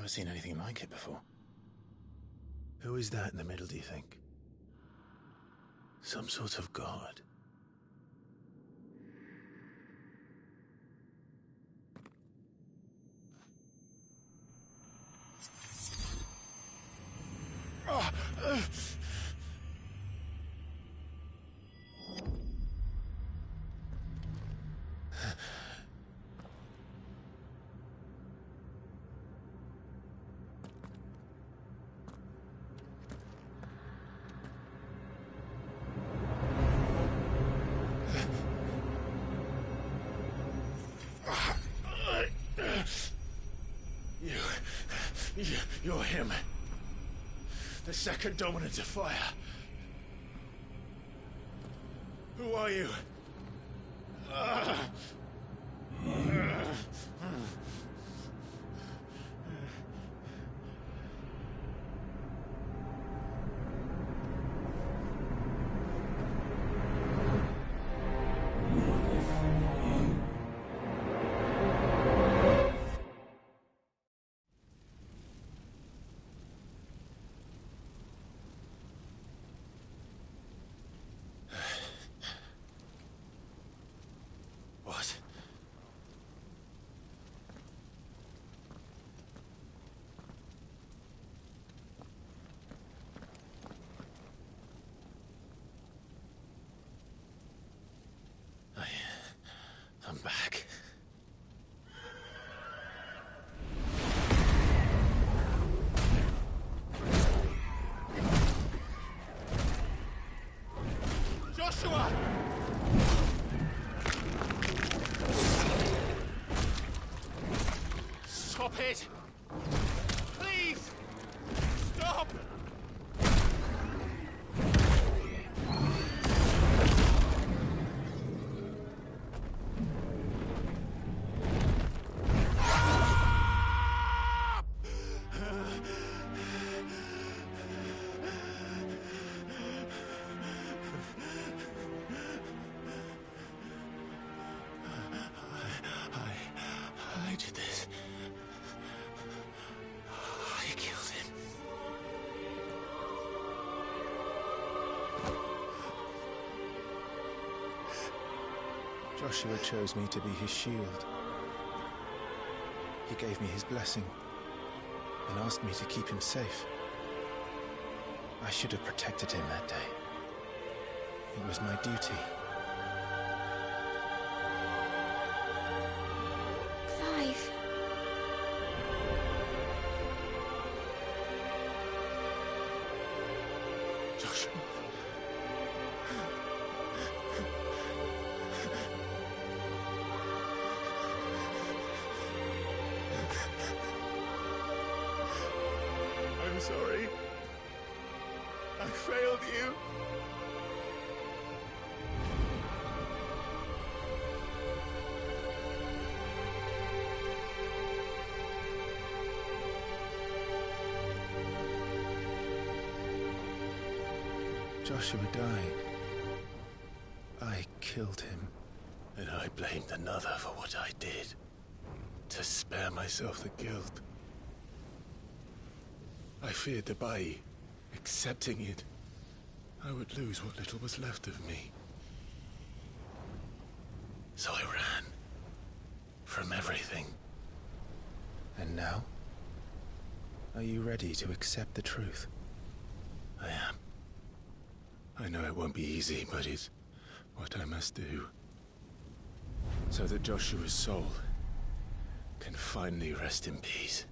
never seen anything like it before. Who is that in the middle, do you think? Some sort of god? You're him. The second dominant of fire. Who are you? What? I'm back. Joshua! Stop it! Please! Stop! I did this. I killed him. Joshua chose me to be his shield. He gave me his blessing and asked me to keep him safe. I should have protected him that day. It was my duty. Clive. Joshua. I'm sorry. I failed you. Joshua died. I killed him. And I blamed another for what I did. To spare myself the guilt. I feared that by accepting it, I would lose what little was left of me. So I ran. From everything. And now? Are you ready to accept the truth? I am. I know it won't be easy, but it's what I must do. So that Joshua's soul can finally rest in peace.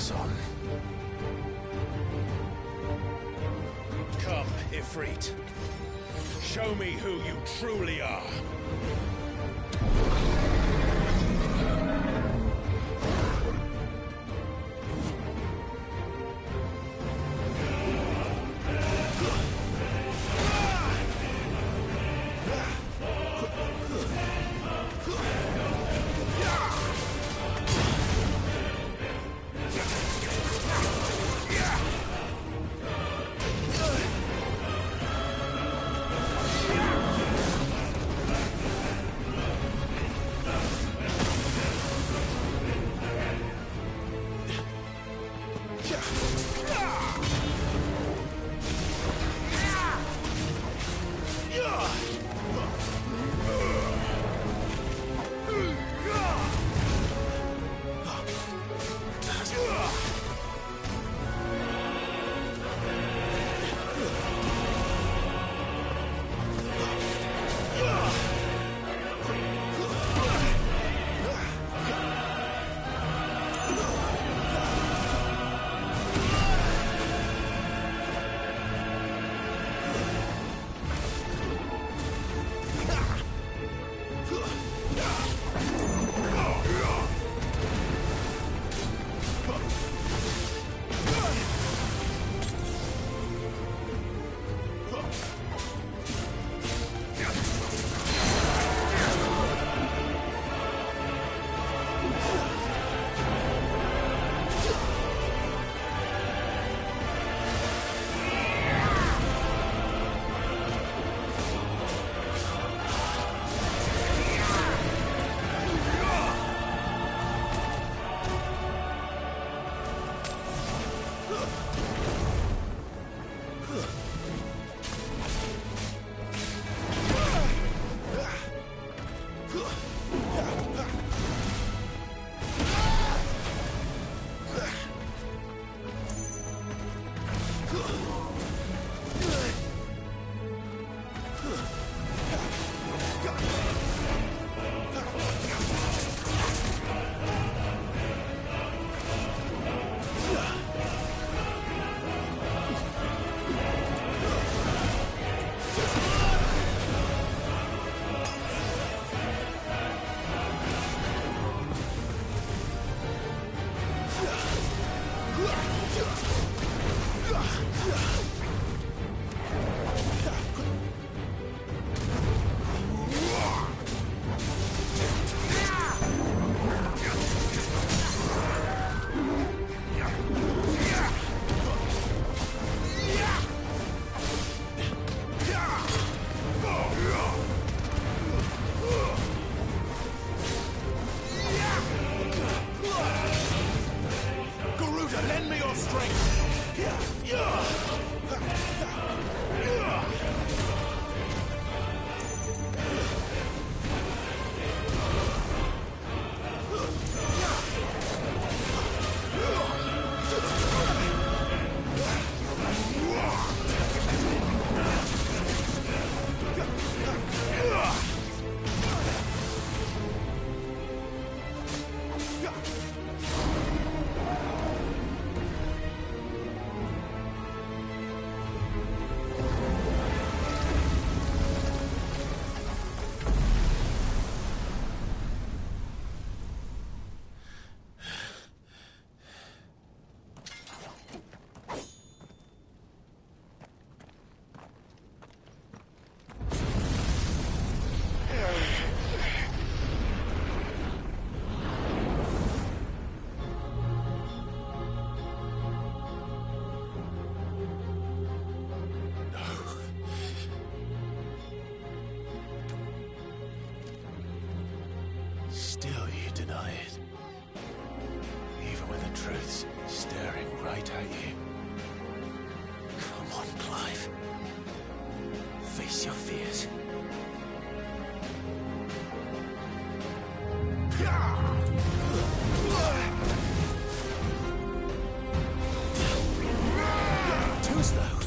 us on. Come, Ifrit. Show me who you truly are. Still you deny it. Even when the truth's staring right at you. Come on, Clive. Face your fears. Too slow.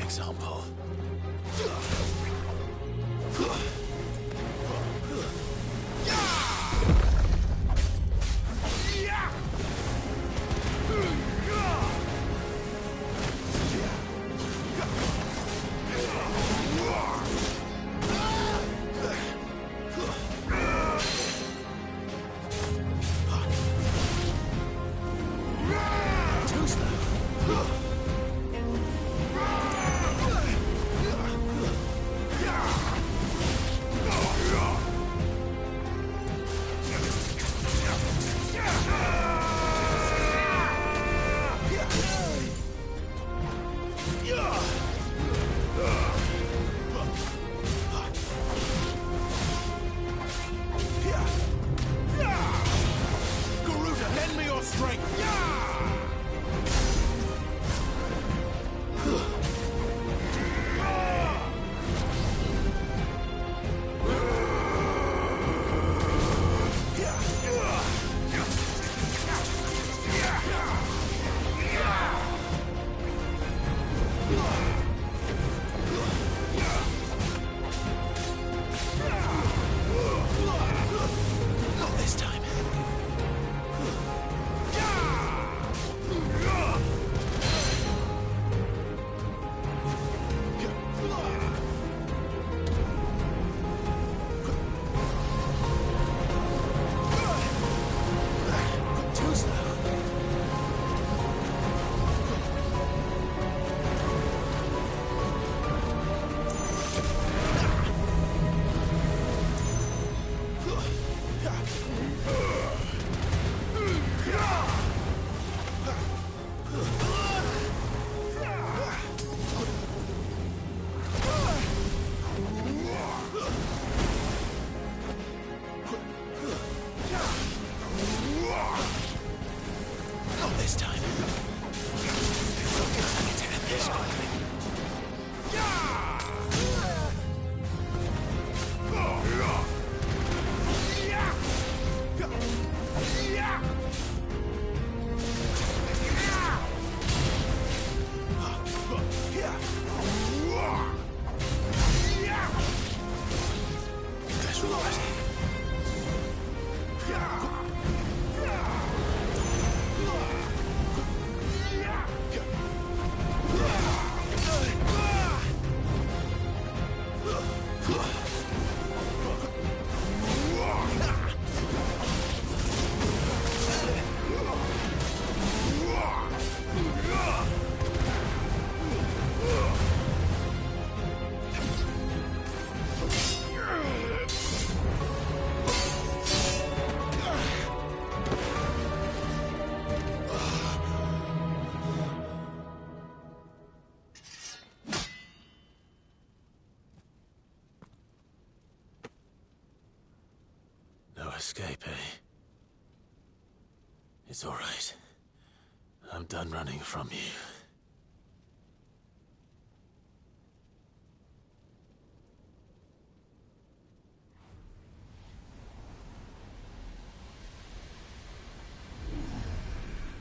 example. Escape, eh? It's all right. I'm done running from you.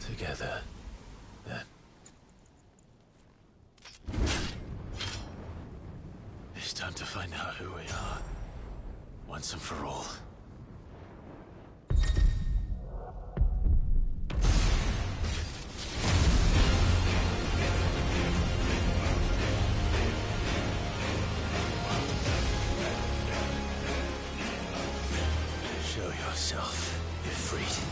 Together, then. It's time to find out who we are, once and for all. Show yourself, Ifrit.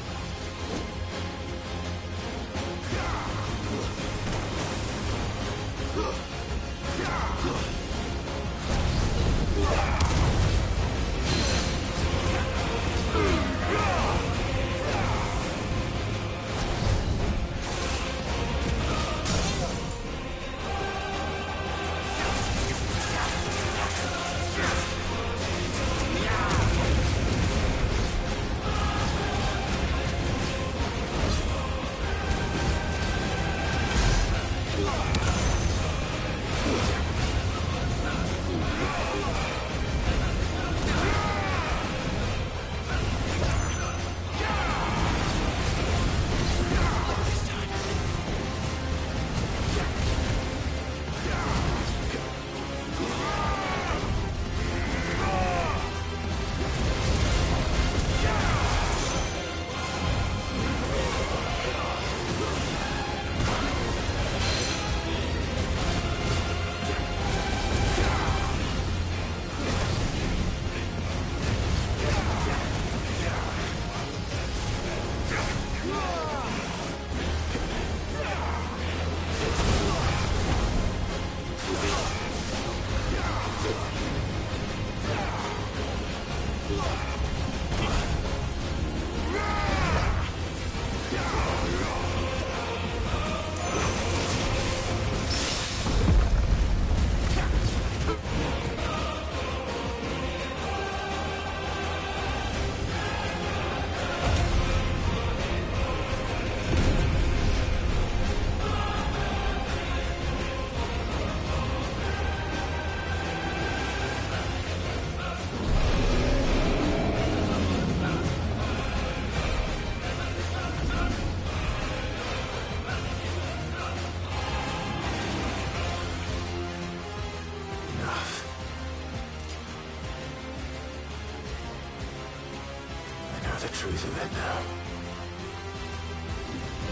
truth of it now.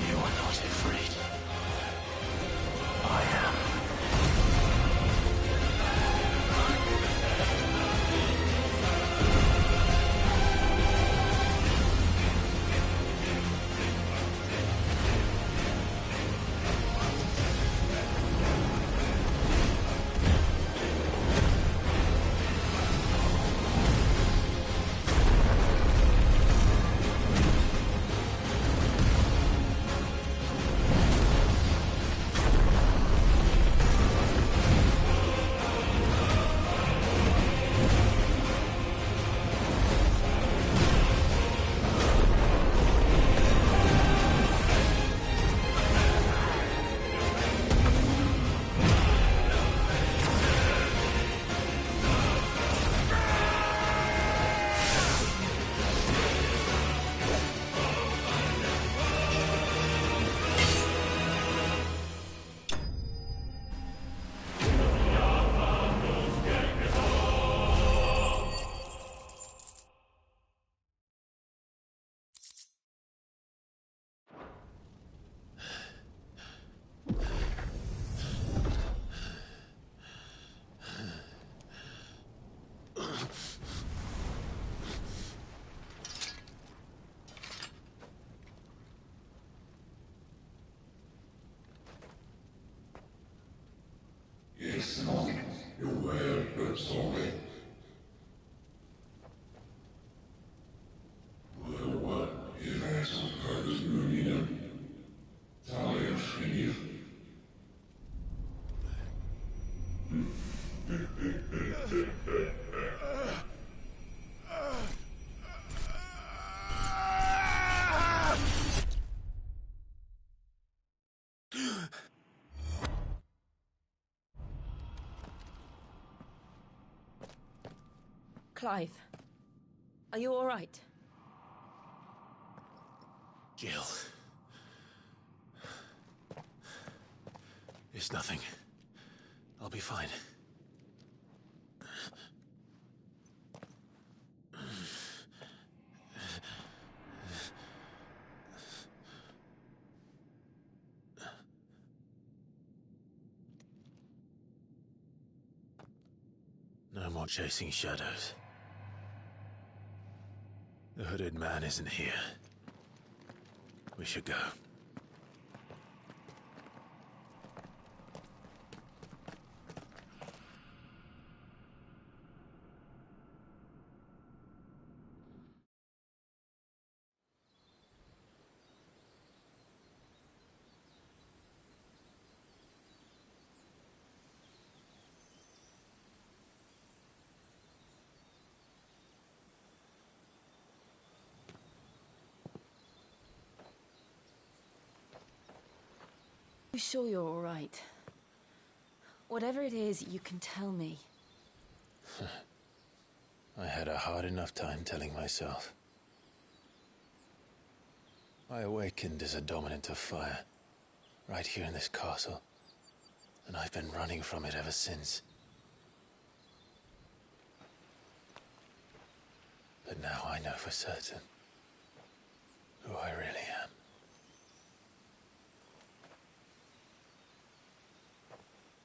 You are not afraid. I am. Clive, are you all right? Jill. It's nothing. I'll be fine. No more chasing shadows. The hooded man isn't here. We should go. You sure you're all right? Whatever it is, you can tell me. I had a hard enough time telling myself. I awakened as a dominant of fire, right here in this castle, and I've been running from it ever since. But now I know for certain who I really am.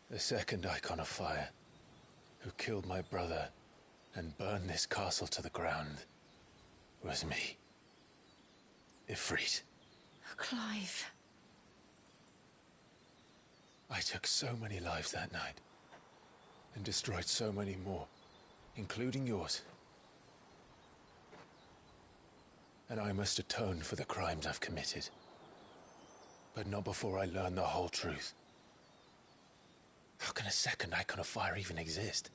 The second icon of fire, who killed my brother and burned this castle to the ground, was me. Ifrit. Clive. I took so many lives that night, and destroyed so many more, including yours. And I must atone for the crimes I've committed. But not before I learn the whole truth. How can a second icon of fire even exist?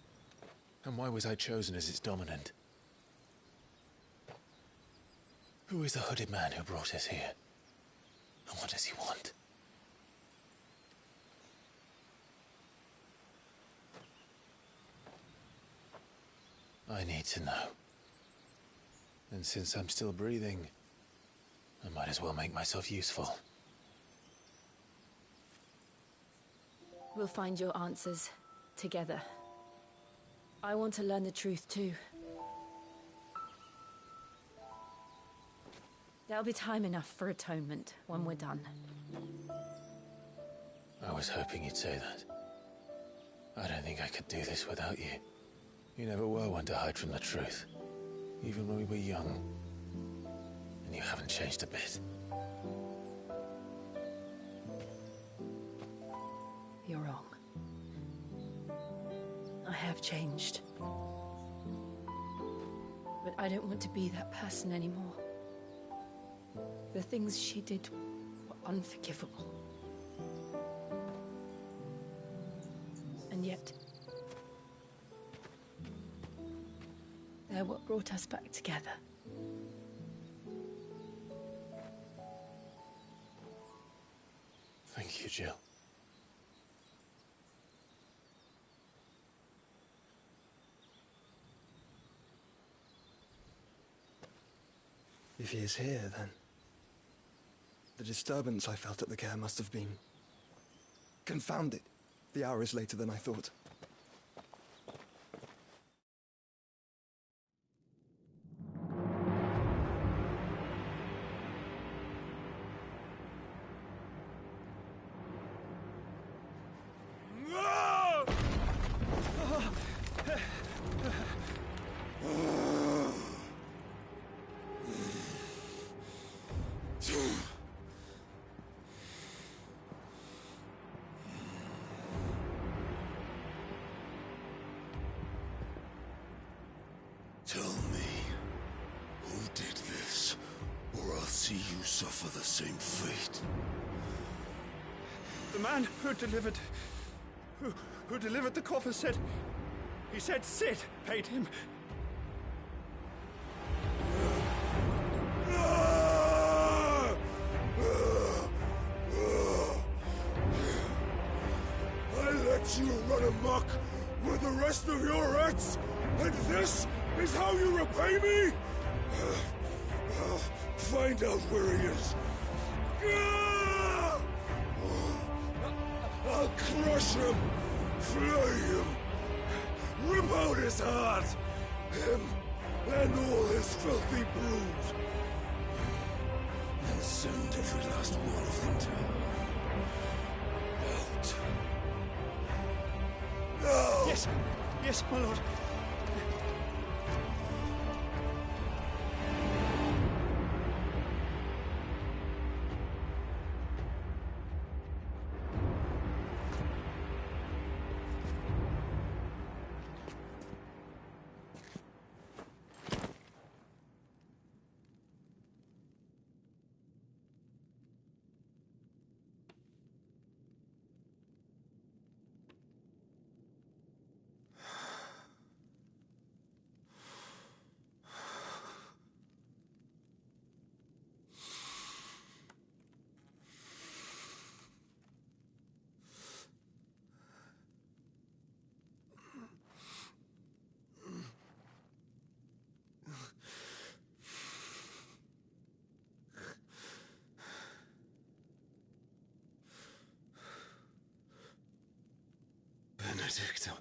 And why was I chosen as its dominant? Who is the hooded man who brought us here? And what does he want? I need to know. And since I'm still breathing, I might as well make myself useful. We'll find your answers together. I want to learn the truth too. There'll be time enough for atonement when we're done. I was hoping you'd say that. I don't think I could do this without you. You never were one to hide from the truth, even when we were young. And you haven't changed a bit. You're wrong. I have changed. But I don't want to be that person anymore. The things she did were unforgivable. And yet, they're what brought us back together. Thank you, Jill. If he is here, then the disturbance I felt at the care must have been confounded. The hour is later than I thought. Tell me, who did this, or I'll see you suffer the same fate. The man who delivered the coffer said... He said Sid paid him. I let you run amok with the rest of your rats, and this is how you repay me? Find out where he is. I'll crush him, flay him, rip out his heart, him and all his filthy brood, and send every last one of them to out. No! Yes, my lord. Benedicta.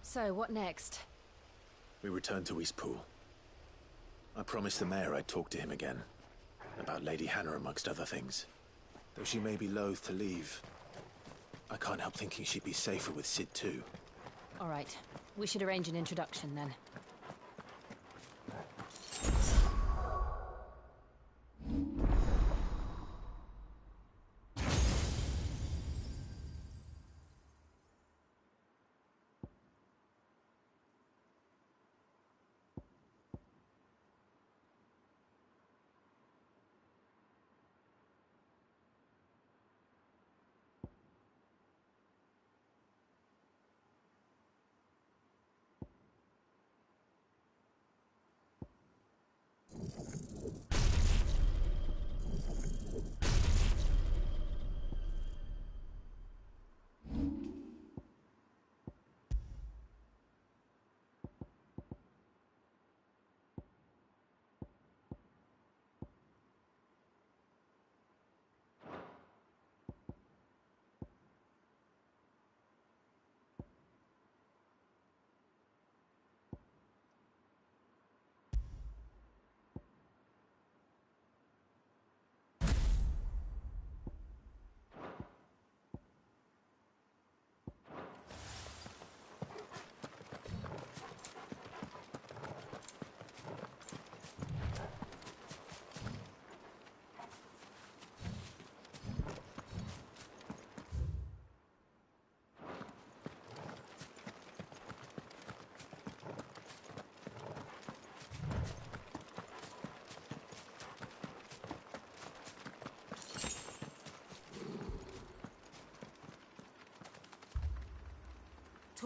So, what next? We return to Eastpool. I promised the mayor I'd talk to him again. About Lady Hannah, amongst other things. Though she may be loath to leave, I can't help thinking she'd be safer with Sid too. All right. We should arrange an introduction then.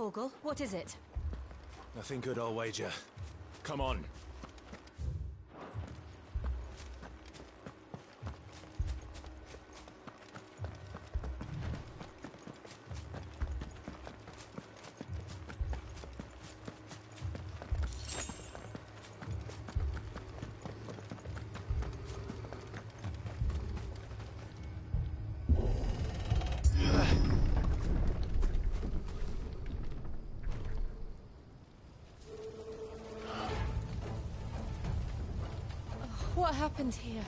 Torgal, what is it? Nothing good, I'll wager. Come on. What happened here?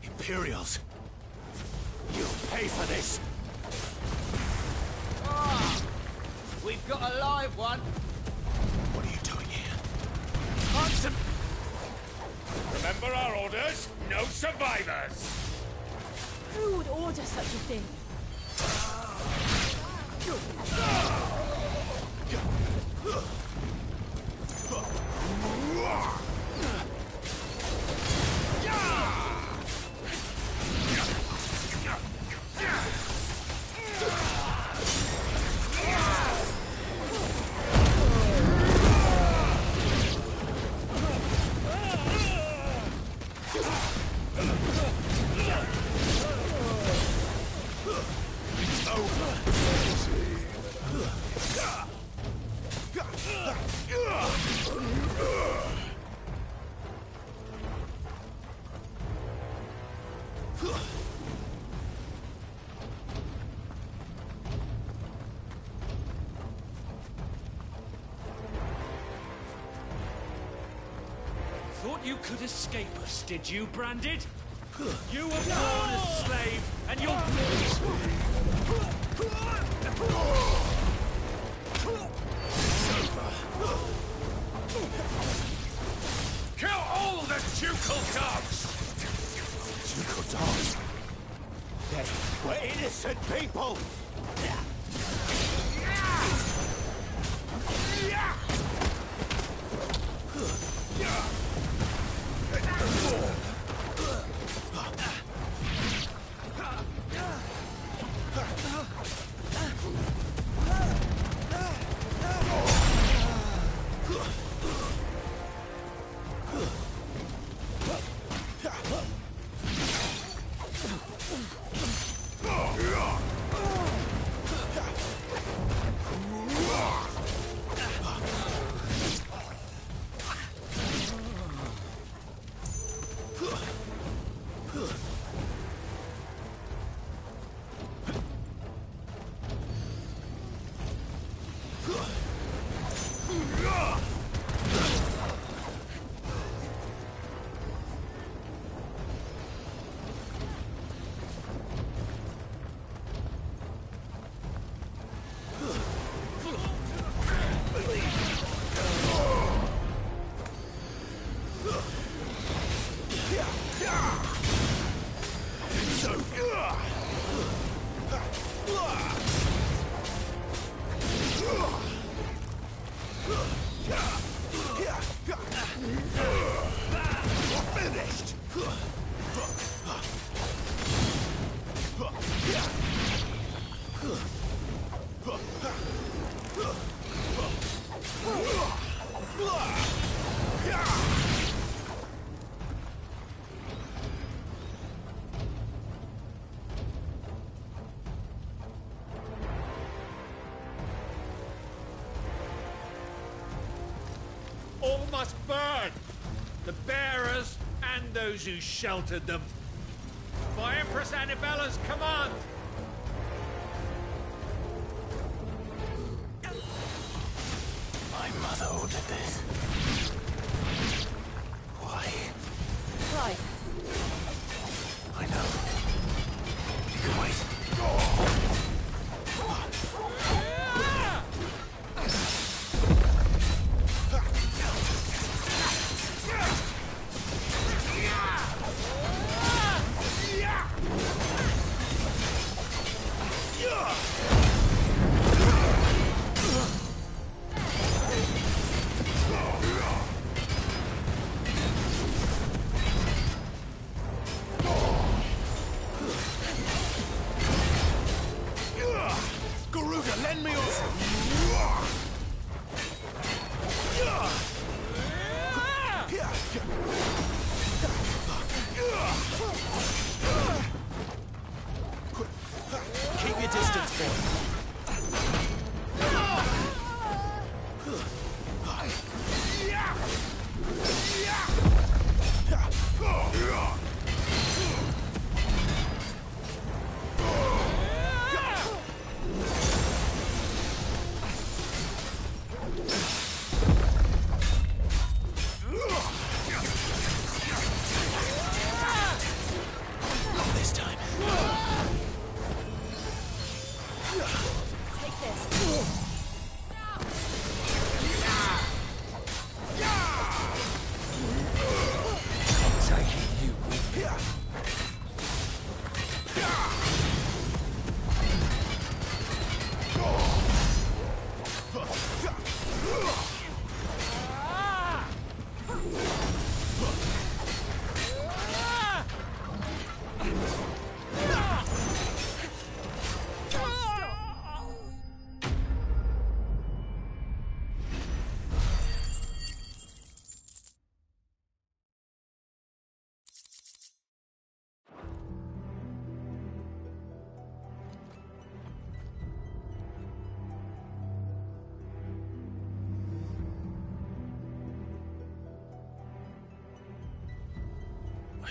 Imperials! You'll pay for this! Ah! We've got a live one! What are you doing here? Hanson! Remember our orders? No survivors! Who would order such a thing? Thought you could escape us, did you, Branded? You were born a slave, and you'll... Kill all the ducal dogs! Ducal dogs? They were innocent people! All must burn! The bearers and those who sheltered them. By Empress Annabella's command! My mother ordered this. Why? Right. I know. You can wait.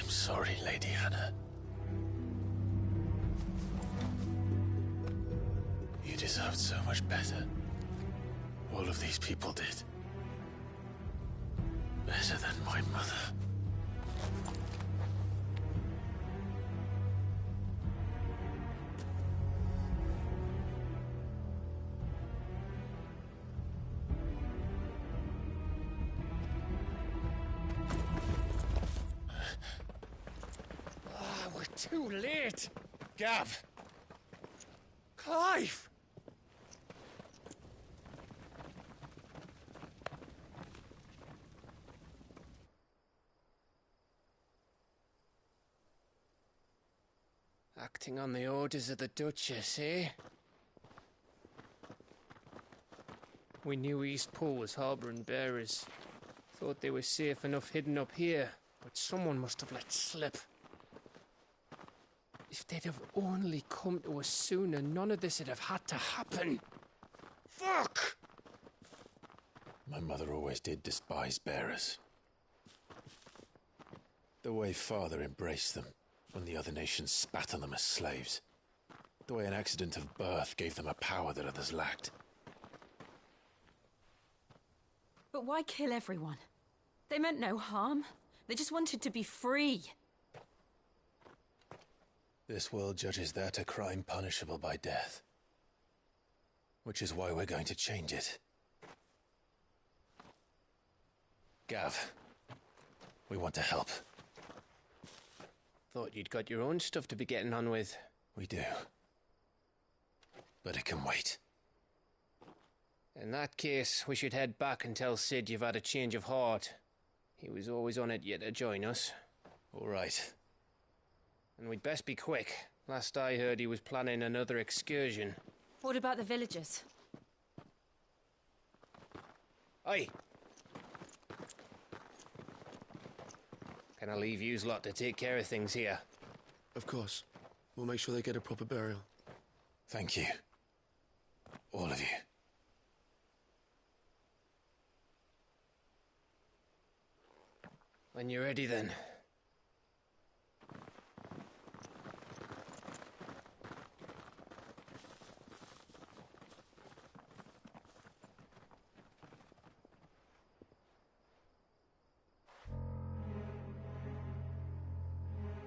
I'm sorry, Lady Hannah. You deserved so much better. All of these people did. Better than my mother. We're too late. Gav. Clive. Acting on the orders of the Duchess, eh? We knew East Pool was harbouring bearers. Thought they were safe enough hidden up here, but someone must have let slip. If they'd have only come to us sooner, none of this would have had to happen. Fuck! My mother always did despise bearers. The way Father embraced them when the other nations spat on them as slaves. The way an accident of birth gave them a power that others lacked. But why kill everyone? They meant no harm. They just wanted to be free. This world judges that a crime punishable by death. Which is why we're going to change it. Gav, we want to help. Thought you'd got your own stuff to be getting on with. We do. But it can wait. In that case, we should head back and tell Sid you've had a change of heart. He was always on it yet to join us. All right. And we'd best be quick. Last I heard, he was planning another excursion. What about the villagers? Aye. Can I leave yous lot to take care of things here? Of course. We'll make sure they get a proper burial. Thank you. All of you. When you're ready, then.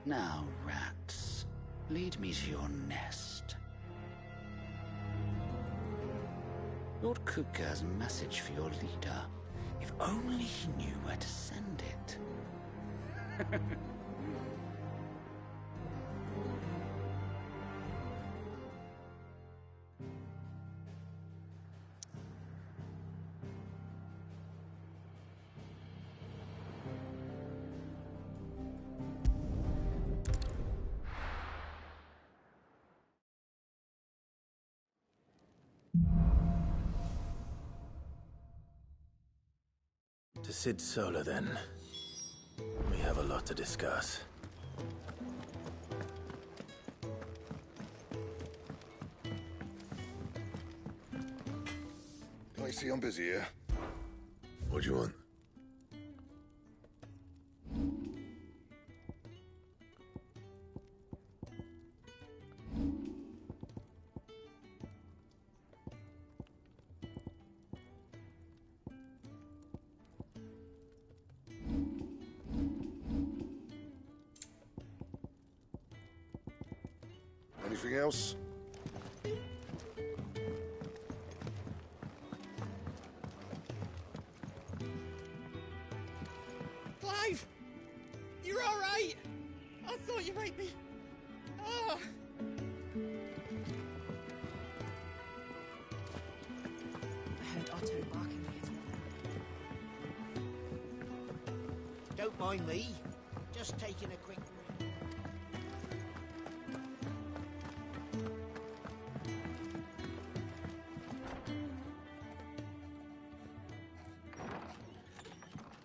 Now, rats, lead me to your nest. Lord Kupka has a message for your leader. If only he knew where to send it. To Sid Solar, then. We have a lot to discuss. I see I'm busy here. What do you want? Anything else? Clive! You're all right! I thought you might be... Ah! I heard Otto barking at his mother. Don't mind me. Just taking a quick...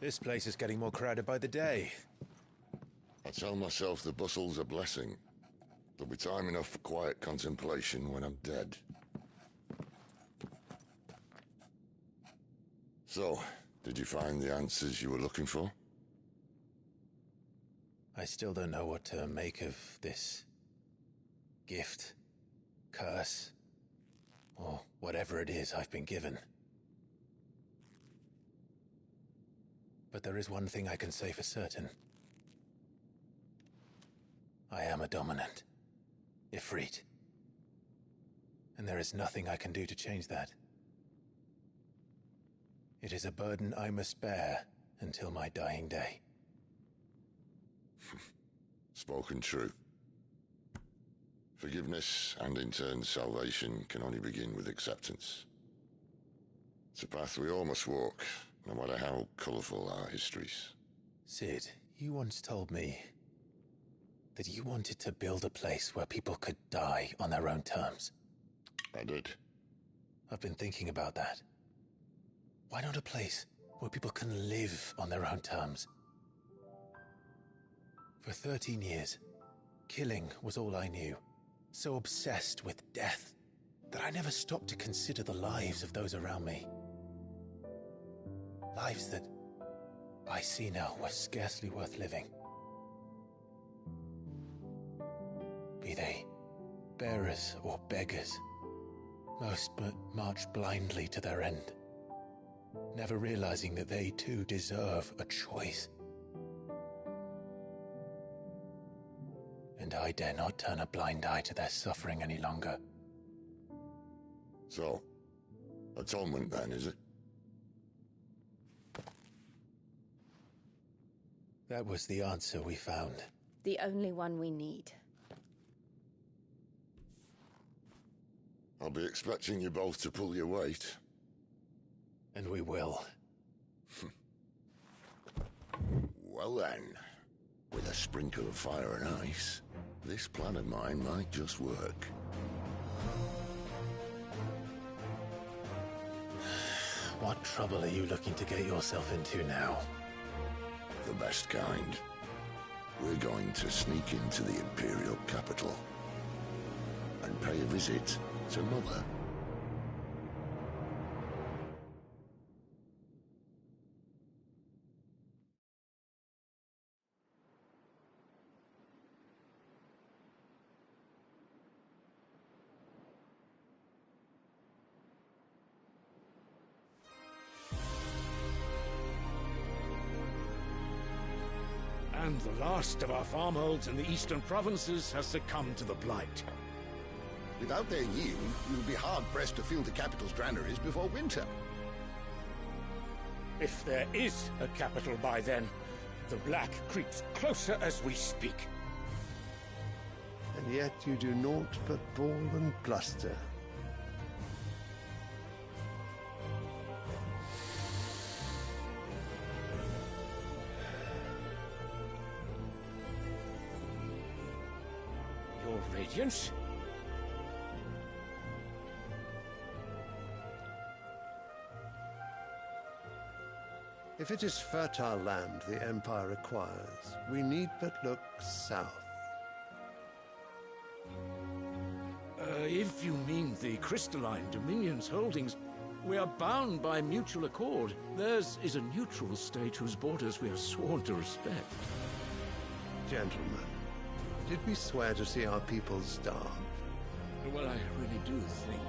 This place is getting more crowded by the day. I tell myself the bustle's a blessing. There'll be time enough for quiet contemplation when I'm dead. So, did you find the answers you were looking for? I still don't know what to make of this gift, curse, or whatever it is I've been given. But there is one thing I can say for certain. I am a dominant, Ifrit. And there is nothing I can do to change that. It is a burden I must bear until my dying day. Spoken true. Forgiveness and in turn salvation can only begin with acceptance. It's a path we all must walk, no matter how colourful our histories. Sid, you once told me that you wanted to build a place where people could die on their own terms. I did. I've been thinking about that. Why not a place where people can live on their own terms? For 13 years, killing was all I knew. So obsessed with death that I never stopped to consider the lives of those around me. Lives that I see now were scarcely worth living. Be they bearers or beggars, most march blindly to their end, never realizing that they too deserve a choice. And I dare not turn a blind eye to their suffering any longer. So, atonement then, is it? That was the answer we found. The only one we need. I'll be expecting you both to pull your weight. And we will. Well then, with a sprinkle of fire and ice, this plan of mine might just work. What trouble are you looking to get yourself into now? The best kind. We're going to sneak into the Imperial capital and pay a visit to Mother. And the last of our farmholds in the eastern provinces has succumbed to the blight. Without their yield, you'll be hard-pressed to fill the capital's granaries before winter. If there is a capital by then, the black creeps closer as we speak. And yet you do naught but bawl and bluster. Your Radiance? If it is fertile land the Empire requires, we need but look south. If you mean the crystalline Dominion's holdings, we are bound by mutual accord. Theirs is a neutral state whose borders we are sworn to respect. Gentlemen, did we swear to see our people starve? Well, I really do think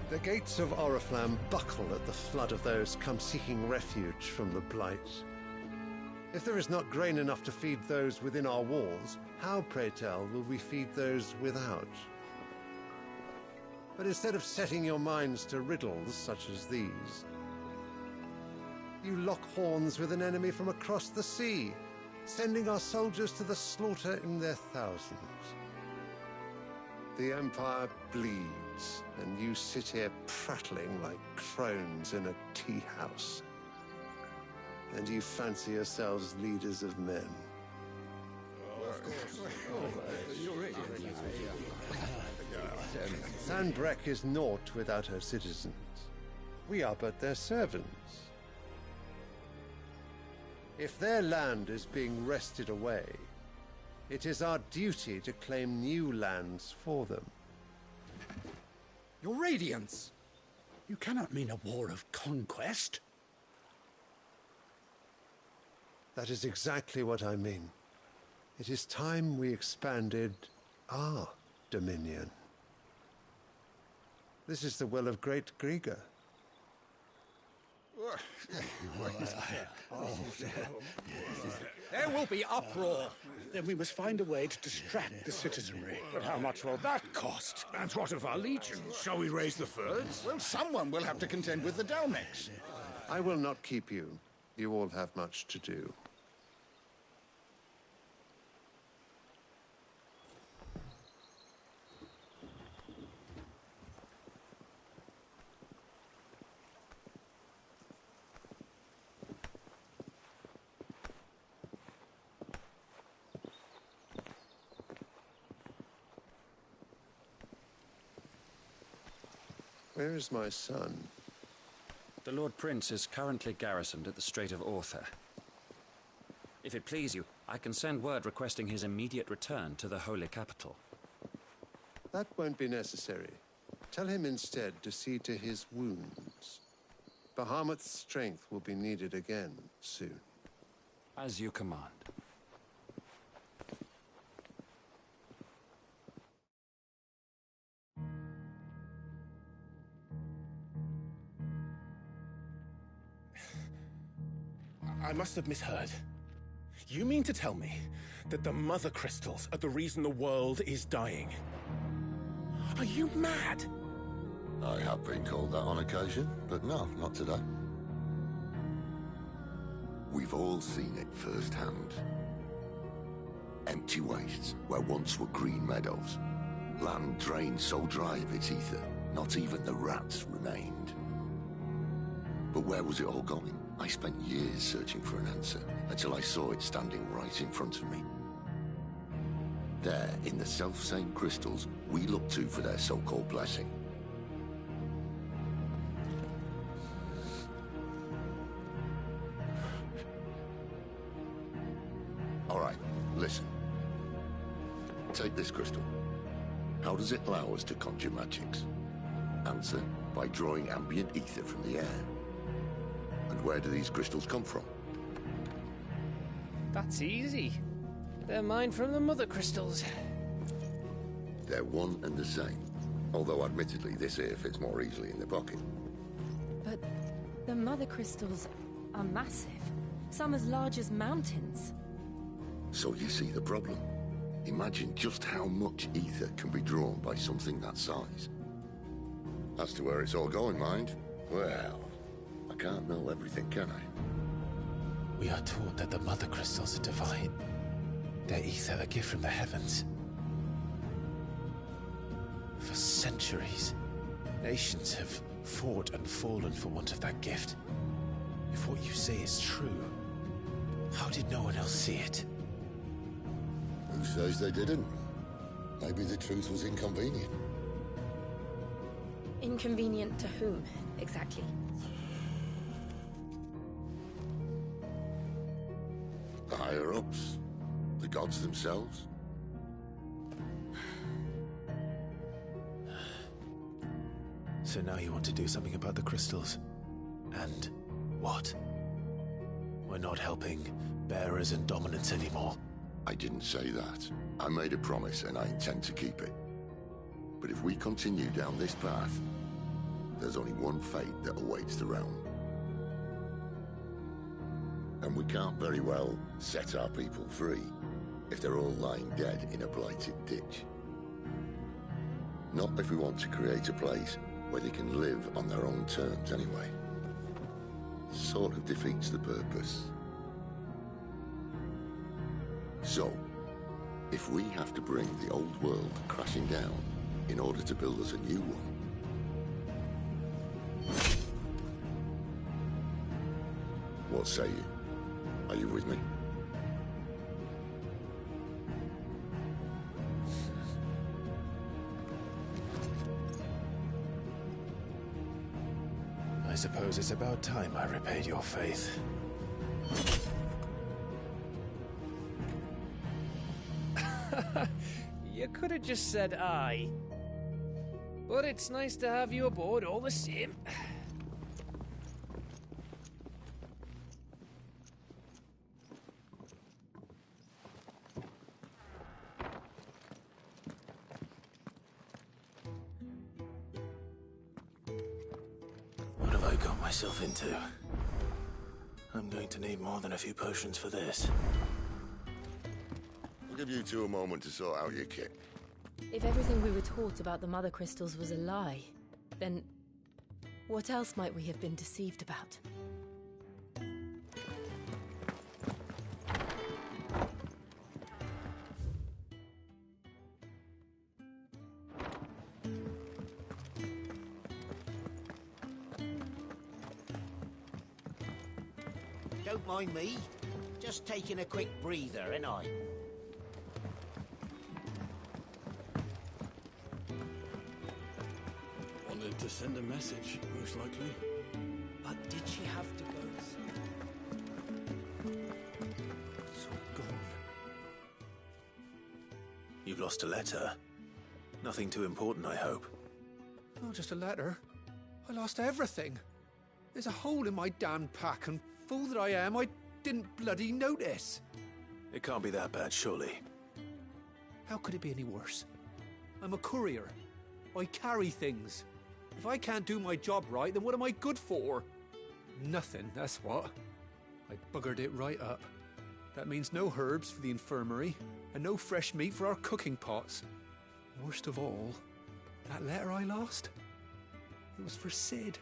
The gates of Oriflamme buckle at the flood of those come seeking refuge from the blight. If there is not grain enough to feed those within our walls, how, pray tell, will we feed those without? But instead of setting your minds to riddles such as these, you lock horns with an enemy from across the sea, sending our soldiers to the slaughter in their thousands. The Empire bleeds, and you sit here prattling like crones in a tea house. And you fancy yourselves leaders of men. Sandbreck is naught without her citizens. We are but their servants. If their land is being wrested away, it is our duty to claim new lands for them. Your radiance! You cannot mean a war of conquest. That is exactly what I mean. It is time we expanded our dominion. This is the will of great Grieger. There will be uproar. Then we must find a way to distract the citizenry. But how much will that cost? And what of our legions? Shall we raise the furs? Well, someone will have to contend with the Dalniks. I will not keep you. You all have much to do. Where is my son? The Lord Prince is currently garrisoned at the Strait of Arthur. If it please you, I can send word requesting his immediate return to the Holy Capital. That won't be necessary. Tell him instead to see to his wounds. Bahamut's strength will be needed again soon. As you command. I must have misheard. You mean to tell me that the mother crystals are the reason the world is dying? Are you mad? I have been called that on occasion, but no, not today. We've all seen it firsthand. Empty wastes where once were green meadows. Land drained so dry of its ether, not even the rats remained. But where was it all going? I spent years searching for an answer, until I saw it standing right in front of me. There, in the self-same crystals we look to for their so-called blessing. All right, listen. Take this crystal. How does it allow us to conjure magics? Answer, by drawing ambient ether from the air. And where do these crystals come from? That's easy. They're mine from the mother crystals. They're one and the same. Although admittedly this here fits more easily in the pocket. But the mother crystals are massive. Some as large as mountains. So you see the problem. Imagine just how much ether can be drawn by something that size. As to where it's all going, mind? Well, I can't know everything, can I? We are taught that the mother crystals are divine. Their ether a gift from the heavens. For centuries, nations have fought and fallen for want of that gift. If what you say is true, how did no one else see it? Who says they didn't? Maybe the truth was inconvenient. Inconvenient to whom, exactly? The higher-ups? The gods themselves? So now you want to do something about the crystals? And what? We're not helping bearers and dominants anymore. I didn't say that. I made a promise and I intend to keep it. But if we continue down this path, there's only one fate that awaits the realm. And we can't very well set our people free if they're all lying dead in a blighted ditch. Not if we want to create a place where they can live on their own terms anyway. Sort of defeats the purpose. So, if we have to bring the old world crashing down in order to build us a new one, what say you? Are you with me? I suppose it's about time I repaid your faith. You could have just said aye. But it's nice to have you aboard all the same. What have I got myself into? I'm going to need more than a few potions for this. We'll give you two a moment to sort out your kit. If everything we were taught about the Mother Crystals was a lie, then what else might we have been deceived about? Don't mind me. Just taking a quick breather, ain't I? Wanted to send a message, most likely. But did she have to go? So gone. You've lost a letter. Nothing too important, I hope. Not just a letter. I lost everything. There's a hole in my damn pack, and fool that I am, I didn't bloody notice. It can't be that bad, surely. How could it be any worse? I'm a courier. I carry things. If I can't do my job right, then what am I good for? Nothing, that's what. I buggered it right up. That means no herbs for the infirmary, and no fresh meat for our cooking pots. Worst of all, that letter I lost? It was for Sid.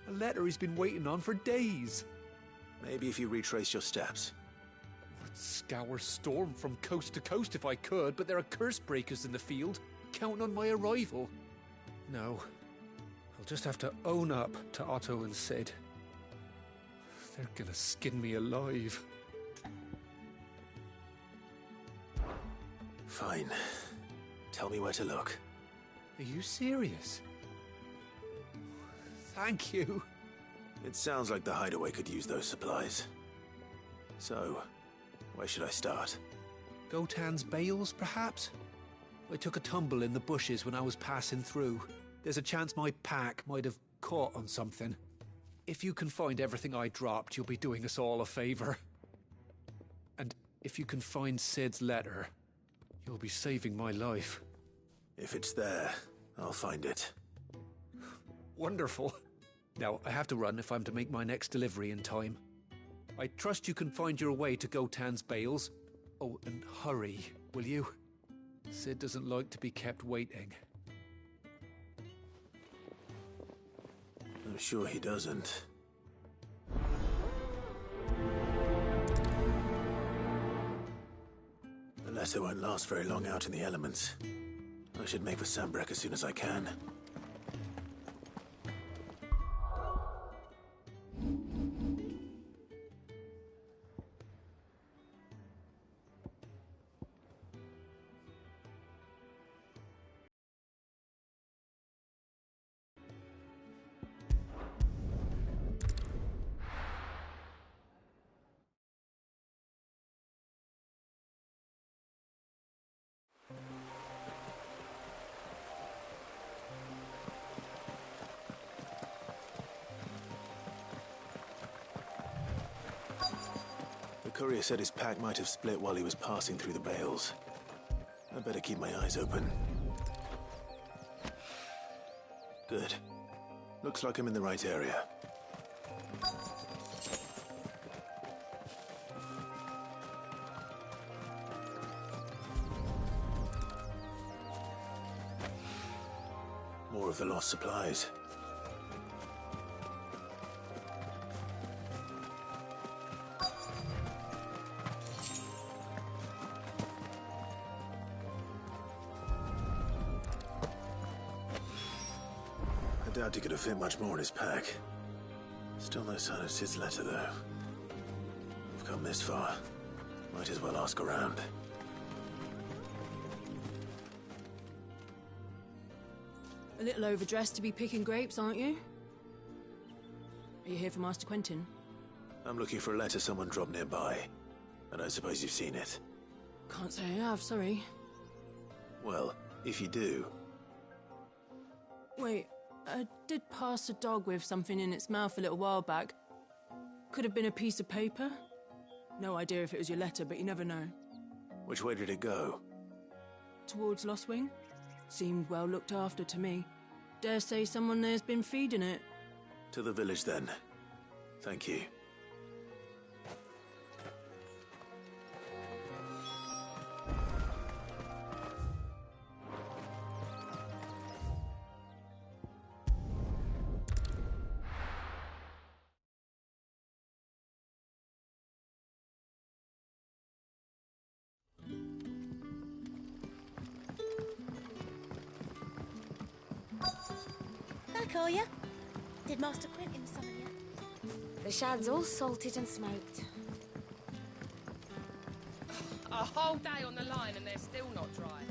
A letter he's been waiting on for days. Maybe if you retrace your steps. I'd scour Storm from coast to coast if I could, but there are curse breakers in the field, counting on my arrival. No, I'll just have to own up to Otto and Sid. They're gonna skin me alive. Fine. Tell me where to look. Are you serious? Thank you. It sounds like the hideaway could use those supplies. So, where should I start? Gotan's bales, perhaps? I took a tumble in the bushes when I was passing through. There's a chance my pack might have caught on something. If you can find everything I dropped, you'll be doing us all a favor. And if you can find Sid's letter, you'll be saving my life. If it's there, I'll find it. Wonderful. Now, I have to run if I'm to make my next delivery in time. I trust you can find your way to Gotan's bales. Oh, and hurry, will you? Sid doesn't like to be kept waiting. I'm sure he doesn't. The letter won't last very long out in the elements. I should make for Sambrek as soon as I can. The courier said his pack might have split while he was passing through the bales. I'd better keep my eyes open. Good. Looks like I'm in the right area. More of the lost supplies. I doubt he could have fit much more in his pack. Still no sign of Sid's letter, though. We've come this far. Might as well ask around. A little overdressed to be picking grapes, aren't you? Are you here for Master Quentin? I'm looking for a letter someone dropped nearby. I don't suppose you've seen it. Can't say I have, sorry. Well, if you do, Wait, I did pass a dog with something in its mouth a little while back. Could have been a piece of paper. No idea if it was your letter, but you never know. Which way did it go? Towards Lostwing. Seemed well looked after to me. Dare say someone there's been feeding it. To the village, then. Thank you. Back, are ya? Did Master Quentin summon you? The shad's all salted and smoked. A whole day on the line and they're still not dry.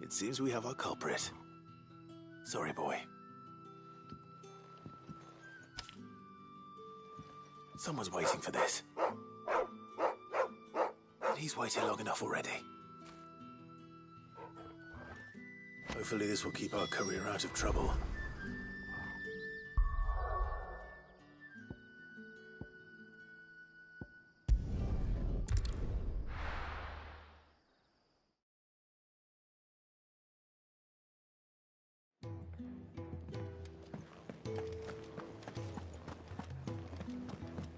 It seems we have our culprit. Sorry, boy. Someone's waiting for this. And he's waited long enough already. Hopefully this will keep our courier out of trouble.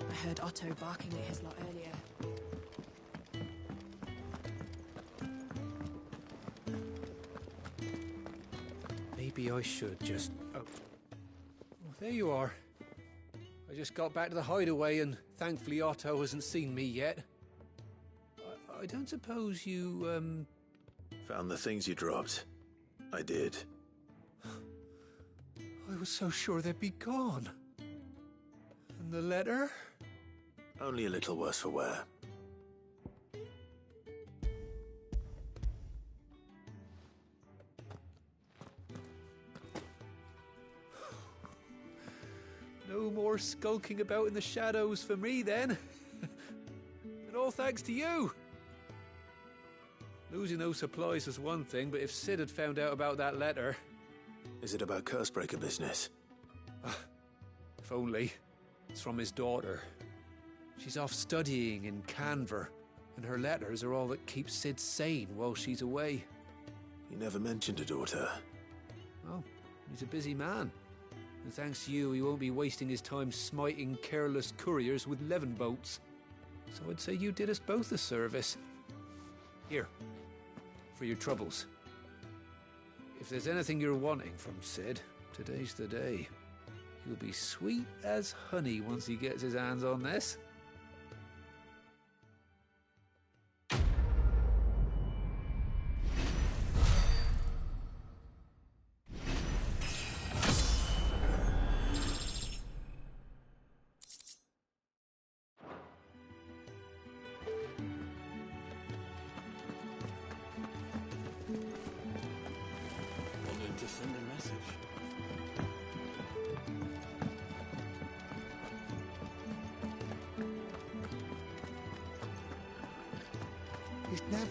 I heard Otto barking at his lot earlier. Maybe I should just... Oh, there you are. I just got back to the hideaway and thankfully Otto hasn't seen me yet. I don't suppose you, Found the things you dropped. I did. I was so sure they'd be gone. And the letter? Only a little worse for wear. No more skulking about in the shadows for me, then. And all thanks to you. Losing those supplies was one thing, but if Sid had found out about that letter... Is it about Cursebreaker business? If only. It's from his daughter. She's off studying in Canver, and her letters are all that keeps Sid sane while she's away. You never mentioned a daughter. Oh, he's a busy man. And thanks to you, he won't be wasting his time smiting careless couriers with levin boats. So I'd say you did us both a service. Here, for your troubles. If there's anything you're wanting from Sid, today's the day. He'll be sweet as honey once he gets his hands on this. To send a message. He's never.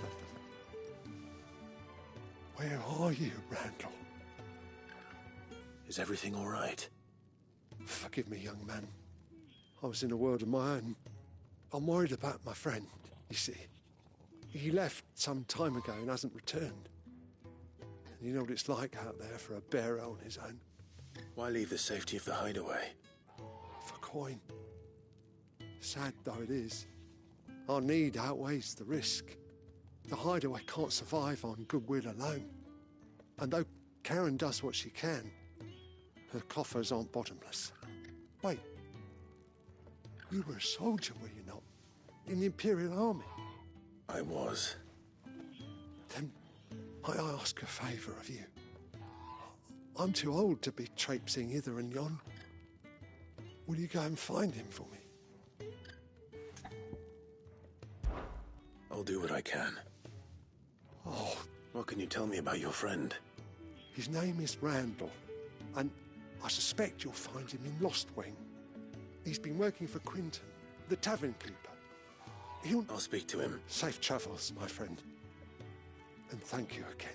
Where are you, Randall? Is everything all right? Forgive me, young man. I was in a world of my own. I'm worried about my friend, you see. He left some time ago and hasn't returned. And you know what it's like out there for a bearer on his own. Why leave the safety of the hideaway? For coin. Sad though it is, our need outweighs the risk. The hideaway can't survive on goodwill alone. And though Karen does what she can, her coffers aren't bottomless. Wait. You were a soldier, were you not? In the Imperial Army? I was. Then might I ask a favour of you? I'm too old to be traipsing hither and yon. Will you go and find him for me? I'll do what I can. Oh. What can you tell me about your friend? His name is Randall, and I suspect you'll find him in Lostwing. He's been working for Quinton, the tavern keeper. I'll speak to him. Safe travels, my friend. And thank you again.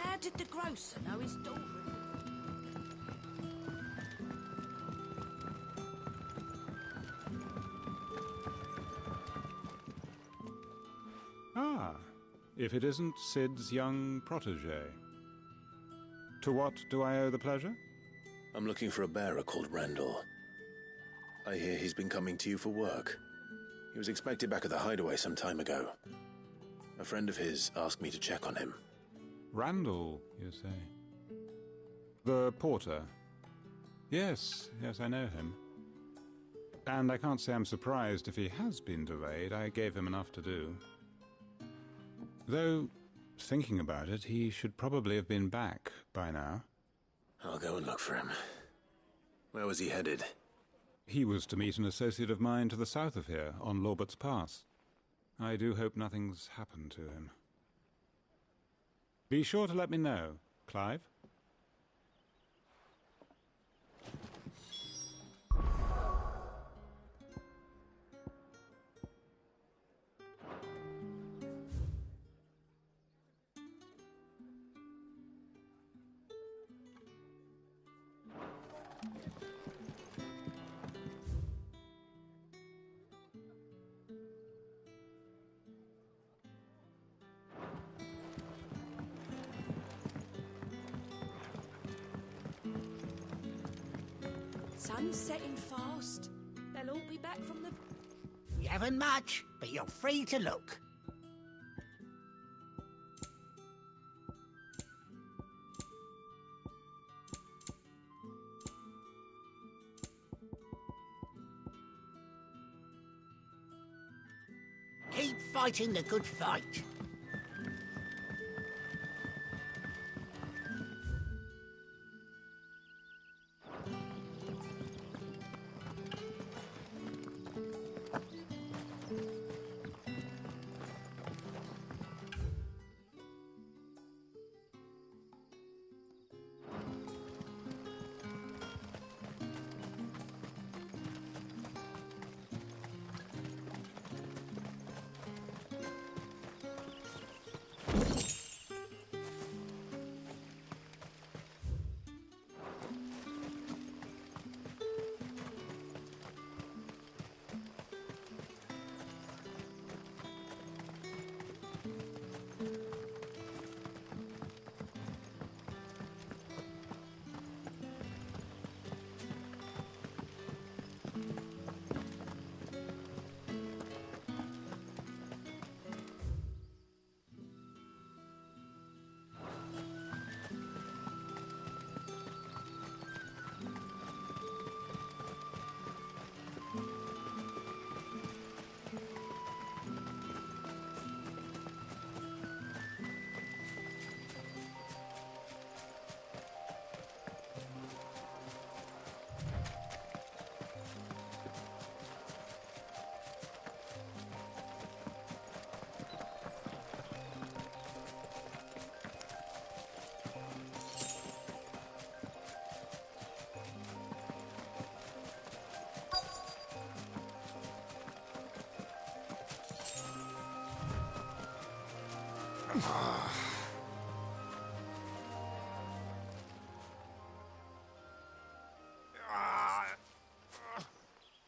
How did the grocer know his daughter? Ah, if it isn't Sid's young protege. To what do I owe the pleasure? I'm looking for a bearer called Randall. I hear he's been coming to you for work. He was expected back at the hideaway some time ago. A friend of his asked me to check on him. Randall, you say? The porter? Yes, I know him. And I can't say I'm surprised if he has been delayed. I gave him enough to do. Though, thinking about it, he should probably have been back by now. I'll go and look for him. Where was he headed? He was to meet an associate of mine to the south of here, on Lorbert's Pass. I do hope nothing's happened to him. Be sure to let me know, Clive. Sun's setting fast. They'll all be back from the... You haven't much, but you're free to look. Keep fighting the good fight.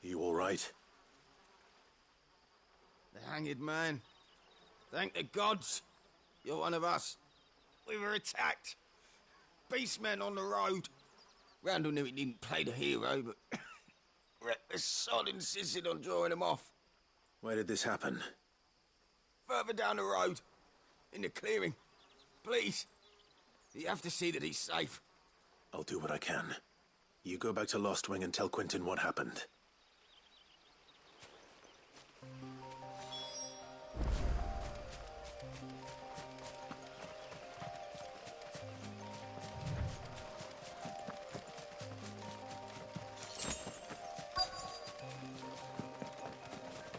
You all right? The hanged man. Thank the gods. You're one of us. We were attacked. Beastmen on the road. Randall knew he didn't play the hero, but reckless sod insisted on drawing him off. Where did this happen? Further down the road. In the clearing. Please. You have to see that he's safe. I'll do what I can. You go back to Lost Wing and tell Quentin what happened.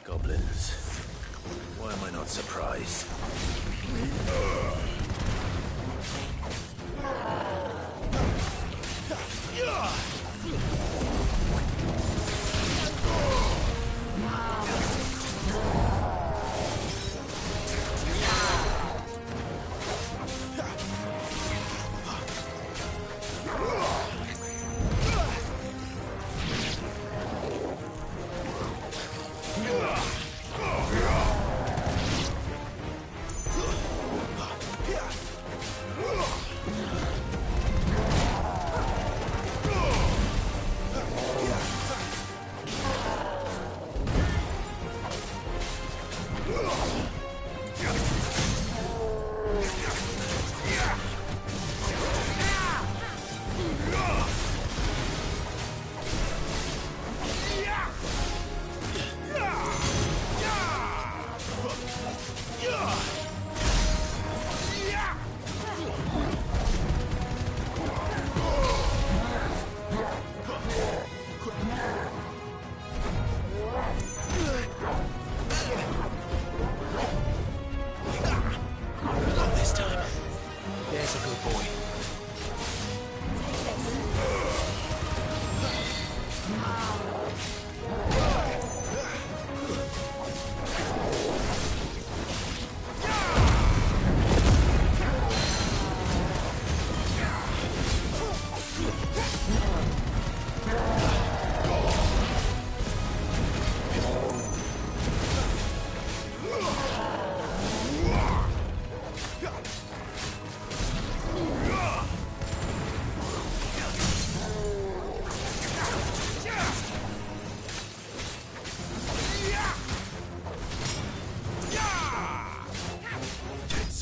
Goblins. Why am I not surprised?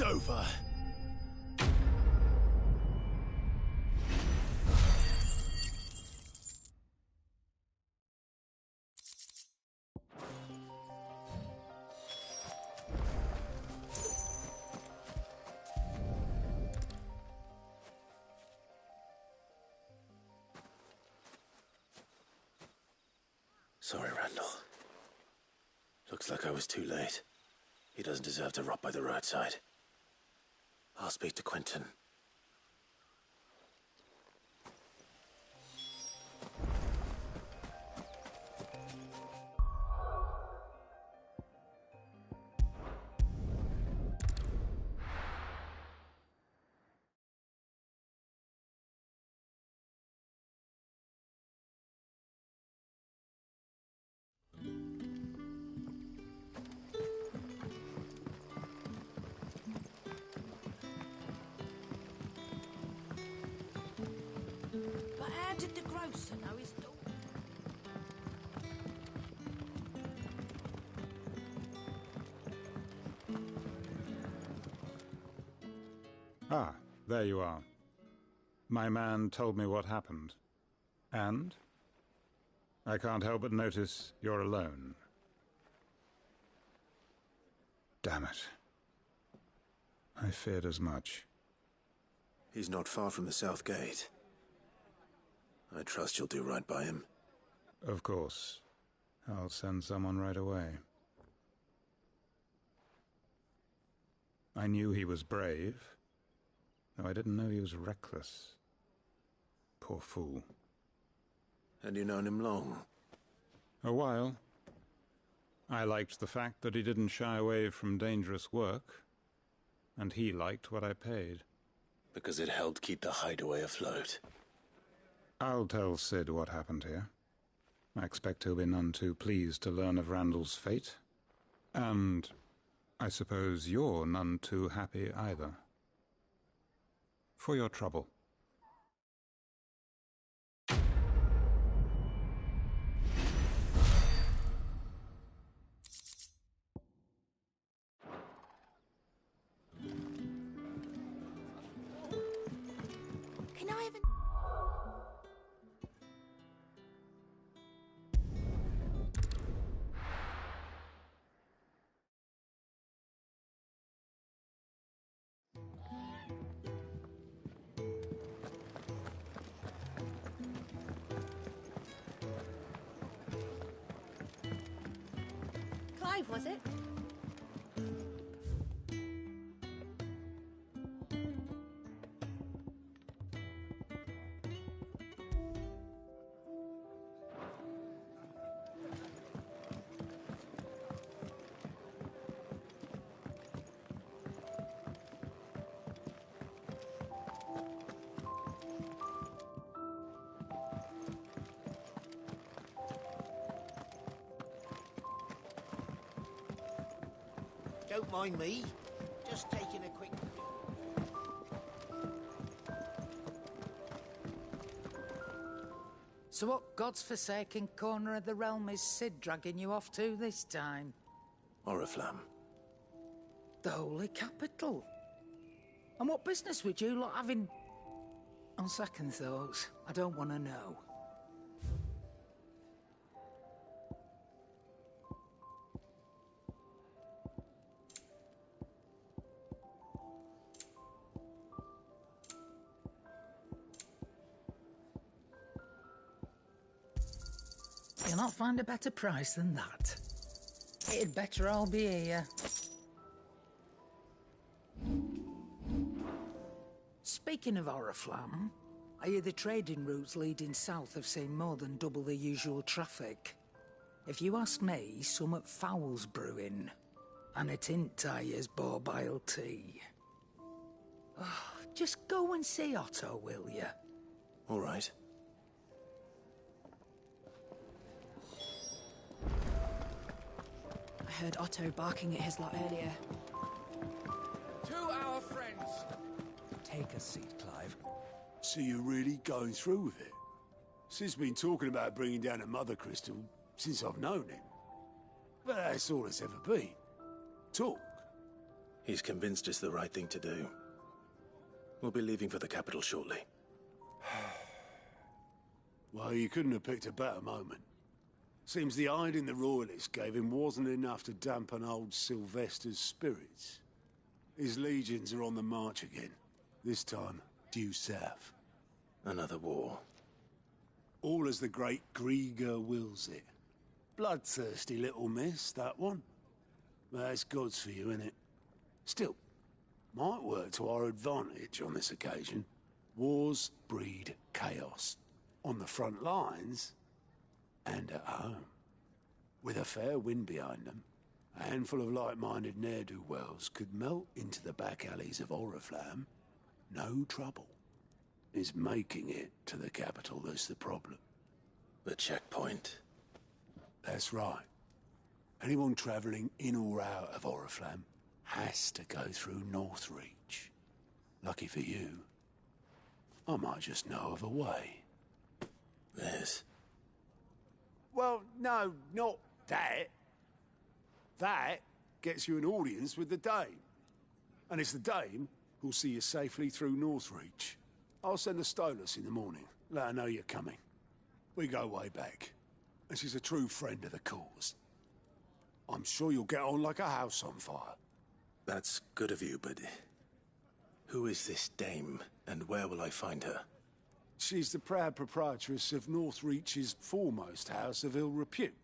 Over. Sorry, Randall. Looks like I was too late. He doesn't deserve to rot by the roadside. I'll speak to Quentin. How did the grocer know his daughter? Ah, there you are. My man told me what happened. And? I can't help but notice you're alone. Damn it. I feared as much. He's not far from the South Gate. I trust you'll do right by him. Of course. I'll send someone right away. I knew he was brave, though I didn't know he was reckless. Poor fool. Had you known him long? A while. I liked the fact that he didn't shy away from dangerous work, and he liked what I paid. Because it helped keep the hideaway afloat. I'll tell Sid what happened here. I expect he'll be none too pleased to learn of Randall's fate. And I suppose you're none too happy either. For your trouble. Can I even... Clive, was it? Don't mind me. Just taking a quick... So what God's forsaken corner of the realm is Sid dragging you off to this time? Oriflamme. The Holy Capital. And what business would you lot have in... On second thoughts, I don't want to know. You'll not find a better price than that. It'd better all be here. Speaking of Oriflamme, I hear the trading routes leading south have seen more than double the usual traffic. If you ask me, summat foul's brewing. And it ain't Tyre's borbile tea. Oh, just go and see Otto, will you? All right. I heard Otto barking at his lot earlier. To our friends. Take a seat, Clive. So you're really going through with it? Sid's been talking about bringing down a mother crystal since I've known him. But that's all it's ever been. Talk. He's convinced it's the right thing to do. We'll be leaving for the capital shortly. Well, you couldn't have picked a better moment. Seems the hiding the Royalists gave him wasn't enough to dampen old Sylvester's spirits. His legions are on the march again. This time, due south. Another war. All as the great Grieger wills it. Bloodthirsty little miss, that one. That's God's for you, innit? Still, might work to our advantage on this occasion. Wars breed chaos. On the front lines, and at home. With a fair wind behind them, a handful of like-minded ne'er-do-wells could melt into the back alleys of Oriflamme. No trouble. Is making it to the capital that's the problem. The checkpoint. That's right. Anyone travelling in or out of Oriflamme has to go through Northreach. Lucky for you, I might just know of a way. Yes. Well, no, not that. That gets you an audience with the Dame. And it's the Dame who'll see you safely through Northreach. I'll send the Stolas in the morning, let her know you're coming. We go way back, and she's a true friend of the cause. I'm sure you'll get on like a house on fire. That's good of you, but... who is this Dame, and where will I find her? She's the proud proprietress of Northreach's foremost house of ill repute,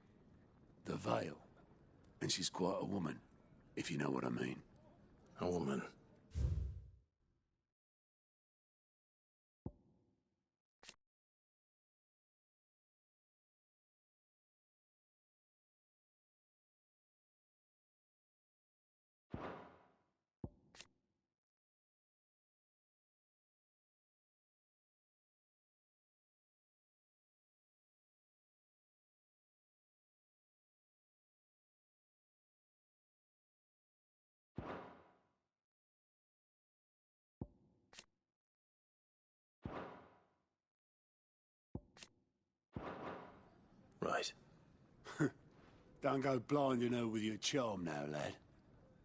the Vale. And she's quite a woman, if you know what I mean. A woman? Right. Don't go blinding her with your charm now, lad.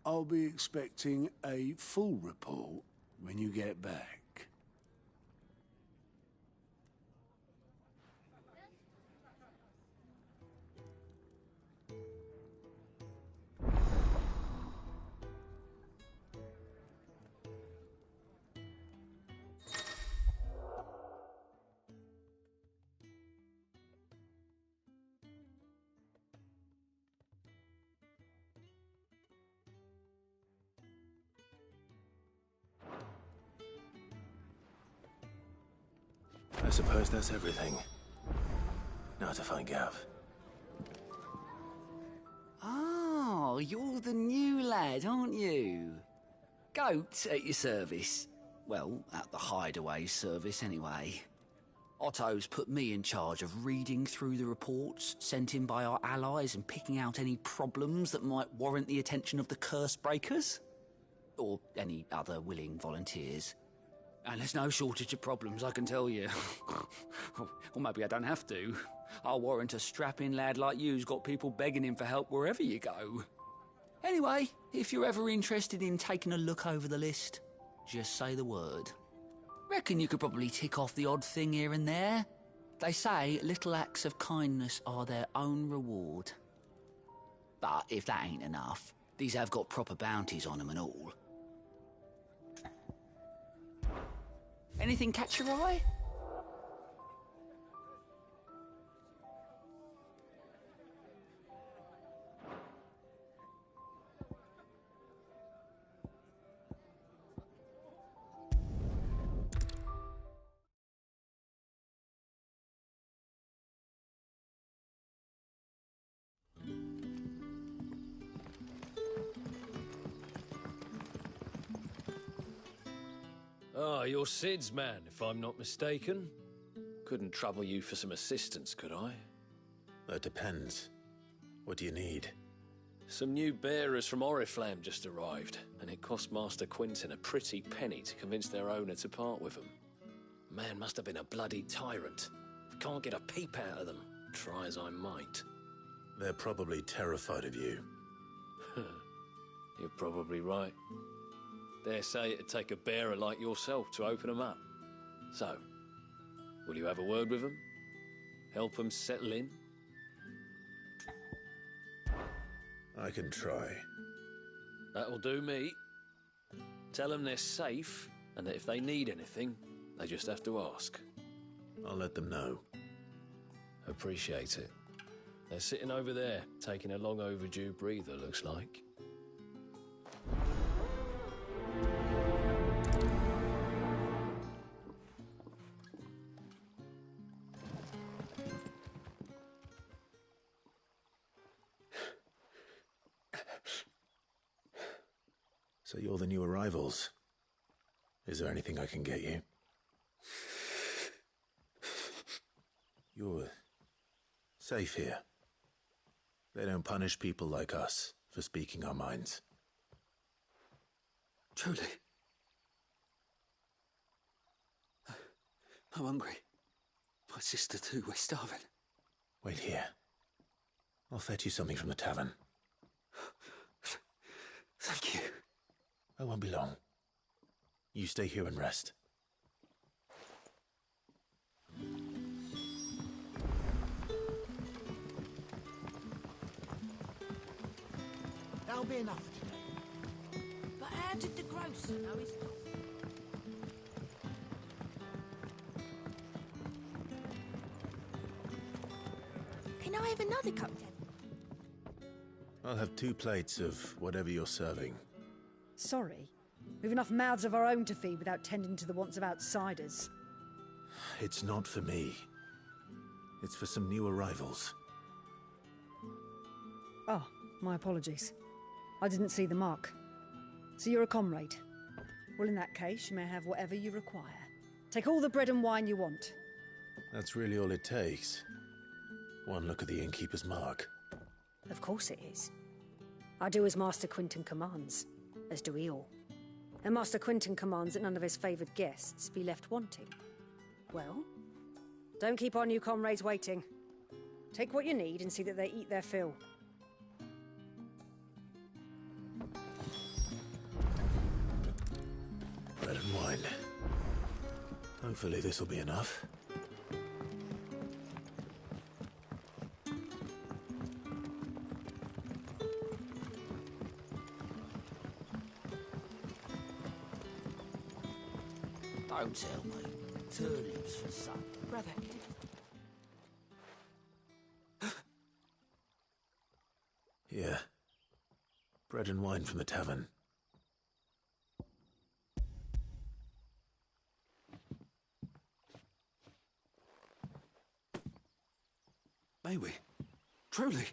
I'll be expecting a full report when you get back. I suppose that's everything. Now to find Gav. Oh, you're the new lad, aren't you? Goat at your service. Well, at the hideaway service, anyway. Otto's put me in charge of reading through the reports sent in by our allies and picking out any problems that might warrant the attention of the curse breakers. Or any other willing volunteers. And there's no shortage of problems, I can tell you. Or maybe I don't have to. I'll warrant a strapping lad like you's got people begging him for help wherever you go. Anyway, if you're ever interested in taking a look over the list, just say the word. Reckon you could probably tick off the odd thing here and there. They say little acts of kindness are their own reward. But if that ain't enough, these have got proper bounties on them and all. Anything catch your eye? Ah, you're Sid's man, if I'm not mistaken. Couldn't trouble you for some assistance, could I? That depends. What do you need? Some new bearers from Oriflamme just arrived, and it cost Master Quinton a pretty penny to convince their owner to part with them. Man must have been a bloody tyrant. Can't get a peep out of them, try as I might. They're probably terrified of you. You're probably right. Dare say it'd take a bearer like yourself to open them up. So, will you have a word with them? Help them settle in? I can try. That'll do me. Tell them they're safe, and that if they need anything, they just have to ask. I'll let them know. Appreciate it. They're sitting over there, taking a long overdue breather, looks like. So you're the new arrivals. Is there anything I can get you? You're safe here. They don't punish people like us for speaking our minds. Truly. I'm hungry. My sister too, we're starving. Wait here. I'll fetch you something from the tavern. Thank you. I won't be long. You stay here and rest. That'll be enough for today. But how did the grocer know his... Can I have another cup, then? I'll have 2 plates of whatever you're serving. Sorry. We've enough mouths of our own to feed without tending to the wants of outsiders. It's not for me. It's for some new arrivals. Oh, my apologies. I didn't see the mark. So you're a comrade. Well, in that case, you may have whatever you require. Take all the bread and wine you want. That's really all it takes. One look at the innkeeper's mark. Of course it is. I do as Master Quinton commands, as do we all. And Master Quinton commands that none of his favoured guests be left wanting. Well, don't keep our new comrades waiting. Take what you need and see that they eat their fill. Bread and wine. Hopefully this'll be enough. Don't tell me. Turnips for supper. Brother, Here. Bread and wine from the tavern. May we? Truly?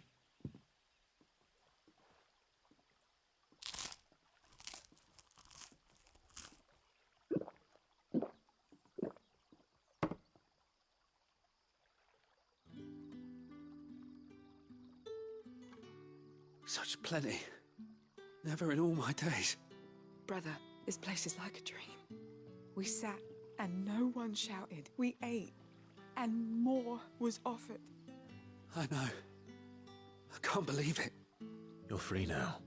Such plenty. Never in all my days. Brother, this place is like a dream. We sat and no one shouted. We ate and more was offered. I know. I can't believe it. You're free now.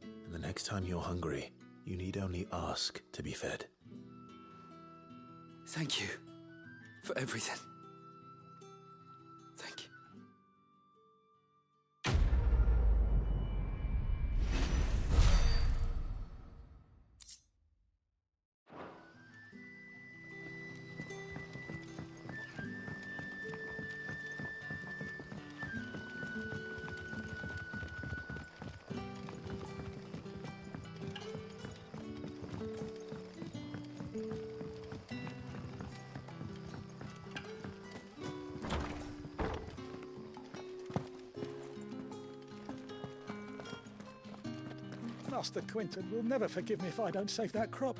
And the next time you're hungry, you need only ask to be fed. Thank you for everything. Thank you. Master Quinton will never forgive me if I don't save that crop.